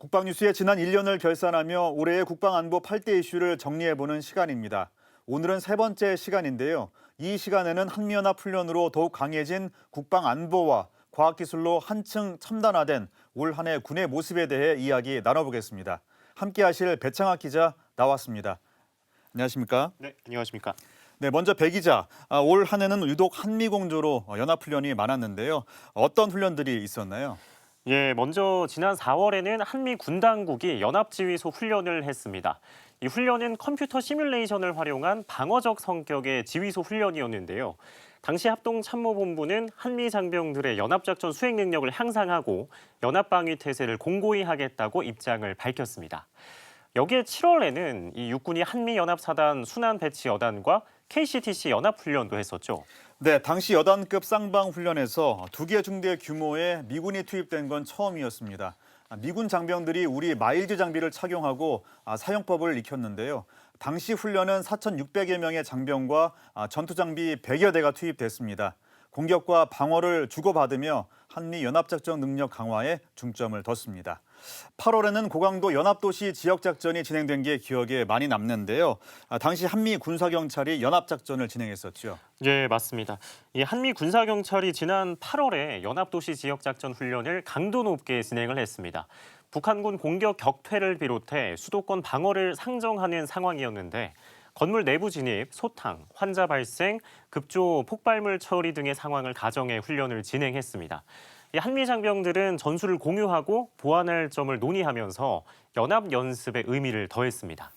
국방뉴스의 지난 1년을 결산하며 올해의 국방안보 8대 이슈를 정리해보는 시간입니다. 오늘은 세 번째 시간인데요. 이 시간에는 한미연합훈련으로 더욱 강해진 국방안보와 과학기술로 한층 첨단화된 올 한 해 군의 모습에 대해 이야기 나눠보겠습니다. 함께하실 배창학 기자 나왔습니다. 안녕하십니까? 네, 안녕하십니까? 네, 먼저 배 기자, 올 한 해는 유독 한미공조로 연합훈련이 많았는데요. 어떤 훈련들이 있었나요? 예, 먼저 지난 4월에는 한미 군당국이 연합지휘소 훈련을 했습니다. 이 훈련은 컴퓨터 시뮬레이션을 활용한 방어적 성격의 지휘소 훈련이었는데요. 당시 합동참모본부는 한미 장병들의 연합작전 수행 능력을 향상하고 연합방위 태세를 공고히 하겠다고 입장을 밝혔습니다. 여기에 7월에는 이 육군이 한미연합사단 순환 배치 여단과 KCTC 연합훈련도 했었죠. 네, 당시 여단급 쌍방 훈련에서 2개 중대 규모의 미군이 투입된 건 처음이었습니다. 미군 장병들이 우리 마일즈 장비를 착용하고 사용법을 익혔는데요. 당시 훈련은 4,600여 명의 장병과 전투 장비 100여 대가 투입됐습니다. 공격과 방어를 주고받으며 한미 연합작전 능력 강화에 중점을 뒀습니다. 8월에는 고강도 연합도시 지역작전이 진행된 게 기억에 많이 남는데요. 당시 한미 군사경찰이 연합작전을 진행했었죠. 예, 맞습니다. 이 한미 군사경찰이 지난 8월에 연합도시 지역작전 훈련을 강도 높게 진행을 했습니다. 북한군 공격 격퇴를 비롯해 수도권 방어를 상정하는 상황이었는데 건물 내부 진입, 소탕, 환자 발생, 급조 폭발물 처리 등의 상황을 가정해 훈련을 진행했습니다. 이 한미 장병들은 전술을 공유하고 보완할 점을 논의하면서 연합 연습의 의미를 더했습니다.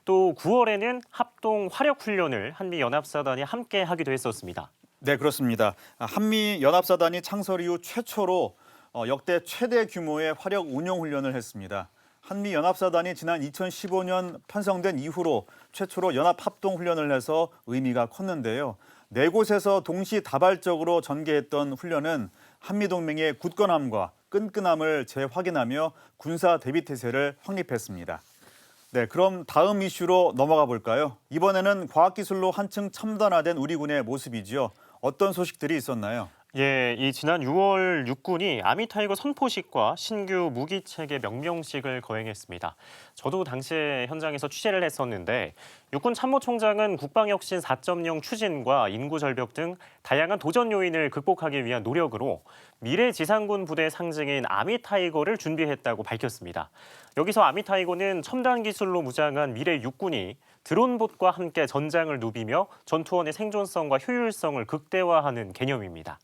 또 9월에는 합동 화력 훈련을 한미 연합사단이 함께 하기도 했었습니다. 네, 그렇습니다. 한미 연합사단이 창설 이후 최초로 역대 최대 규모의 화력 운용 훈련을 했습니다. 한미 연합사단이 지난 2015년 편성된 이후로 최초로 연합 합동 훈련을 해서 의미가 컸는데요. 네 곳에서 동시다발적으로 전개했던 훈련은 한미 동맹의 굳건함과 끈끈함을 재확인하며 군사 대비 태세를 확립했습니다. 네, 그럼 다음 이슈로 넘어가 볼까요? 이번에는 과학기술로 한층 첨단화된 우리 군의 모습이지요. 어떤 소식들이 있었나요? 예, 이 지난 6월 육군이 아미타이거 선포식과 신규 무기체계 명명식을 거행했습니다. 저도 당시에 현장에서 취재를 했었는데 육군 참모총장은 국방혁신 4.0 추진과 인구 절벽 등 다양한 도전 요인을 극복하기 위한 노력으로 미래 지상군 부대 상징인 아미타이거를 준비했다고 밝혔습니다. 여기서 아미타이거는 첨단 기술로 무장한 미래 육군이 드론봇과 함께 전장을 누비며 전투원의 생존성과 효율성을 극대화하는 개념입니다.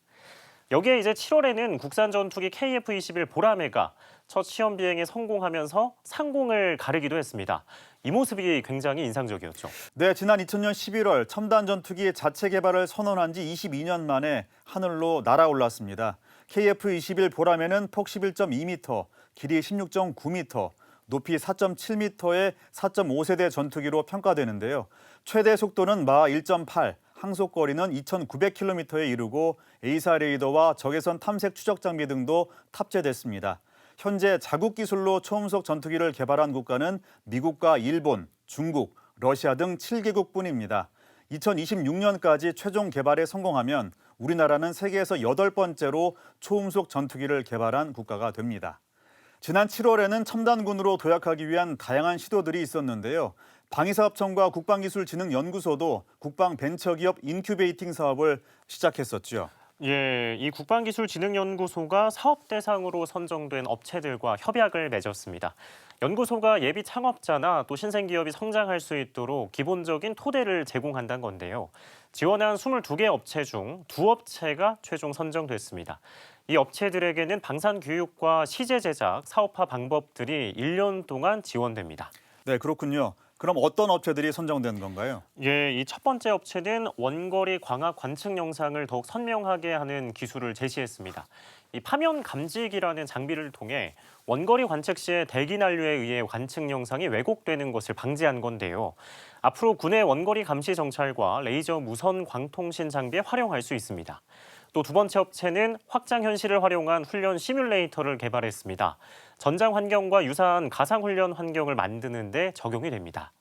여기에 이제 7월에는 국산 전투기 KF-21 보라매가 첫 시험 비행에 성공하면서 상공을 가르기도 했습니다. 이 모습이 굉장히 인상적이었죠. 네, 지난 2000년 11월 첨단 전투기 자체 개발을 선언한 지 22년 만에 하늘로 날아올랐습니다. KF-21 보라매는 폭 11.2m, 길이 16.9m, 높이 4.7m의 4.5세대 전투기로 평가되는데요. 최대 속도는 마 1.8, 항속거리는 2,900km에 이르고 A사 레이더와 적외선 탐색 추적 장비 등도 탑재됐습니다. 현재 자국 기술로 초음속 전투기를 개발한 국가는 미국과 일본, 중국, 러시아 등 7개국뿐입니다. 2026년까지 최종 개발에 성공하면 우리나라는 세계에서 8번째로 초음속 전투기를 개발한 국가가 됩니다. 지난 7월에는 첨단군으로 도약하기 위한 다양한 시도들이 있었는데요. 방위사업청과 국방기술진흥연구소도 국방벤처기업 인큐베이팅 사업을 시작했었죠. 예, 이 국방기술진흥연구소가 사업 대상으로 선정된 업체들과 협약을 맺었습니다. 연구소가 예비 창업자나 또 신생기업이 성장할 수 있도록 기본적인 토대를 제공한다는 건데요. 지원한 22개 업체 중 2업체가 최종 선정됐습니다. 이 업체들에게는 방산 교육과 시제 제작, 사업화 방법들이 1년 동안 지원됩니다. 네, 그렇군요. 그럼 어떤 업체들이 선정된 건가요? 예, 이 첫 번째 업체는 원거리 광학 관측 영상을 더욱 선명하게 하는 기술을 제시했습니다. 이 파면 감지기라는 장비를 통해 원거리 관측 시에 대기 난류에 의해 관측 영상이 왜곡되는 것을 방지한 건데요. 앞으로 군의 원거리 감시 정찰과 레이저 무선 광통신 장비에 활용할 수 있습니다. 또 두 번째 업체는 확장 현실을 활용한 훈련 시뮬레이터를 개발했습니다. 전장 환경과 유사한 가상 훈련 환경을 만드는 데 적용이 됩니다.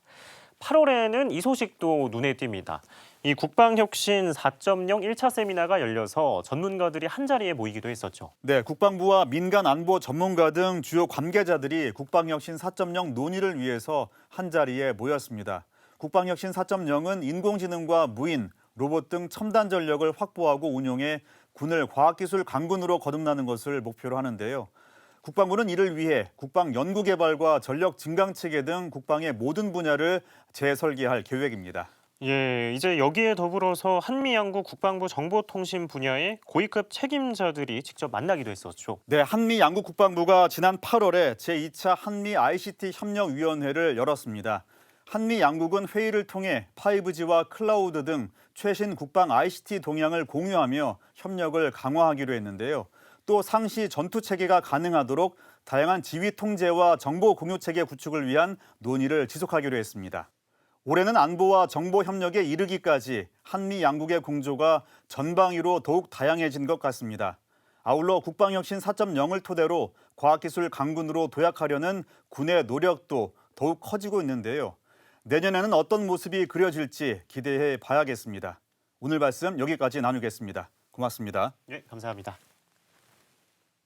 8월에는 이 소식도 눈에 띕니다. 이 국방혁신 4.0 1차 세미나가 열려서 전문가들이 한자리에 모이기도 했었죠. 네, 국방부와 민간 안보 전문가 등 주요 관계자들이 국방혁신 4.0 논의를 위해서 한자리에 모였습니다. 국방혁신 4.0은 인공지능과 무인, 로봇 등 첨단 전력을 확보하고 운용해 군을 과학기술 강군으로 거듭나는 것을 목표로 하는데요. 국방부는 이를 위해 국방연구개발과 전력 증강체계 등 국방의 모든 분야를 재설계할 계획입니다. 예, 이제 여기에 더불어서 한미양국 국방부 정보통신 분야의 고위급 책임자들이 직접 만나기도 했었죠. 네, 한미 양국 국방부가 지난 8월에 제2차 한미 ICT 협력위원회를 열었습니다. 한미 양국은 회의를 통해 5G와 클라우드 등 최신 국방 ICT 동향을 공유하며 협력을 강화하기로 했는데요. 또 상시 전투 체계가 가능하도록 다양한 지휘 통제와 정보 공유 체계 구축을 위한 논의를 지속하기로 했습니다. 올해는 안보와 정보 협력에 이르기까지 한미 양국의 공조가 전방위로 더욱 다양해진 것 같습니다. 아울러 국방혁신 4.0을 토대로 과학기술 강군으로 도약하려는 군의 노력도 더욱 커지고 있는데요. 내년에는 어떤 모습이 그려질지 기대해 봐야겠습니다. 오늘 말씀 여기까지 나누겠습니다. 고맙습니다. 예, 감사합니다.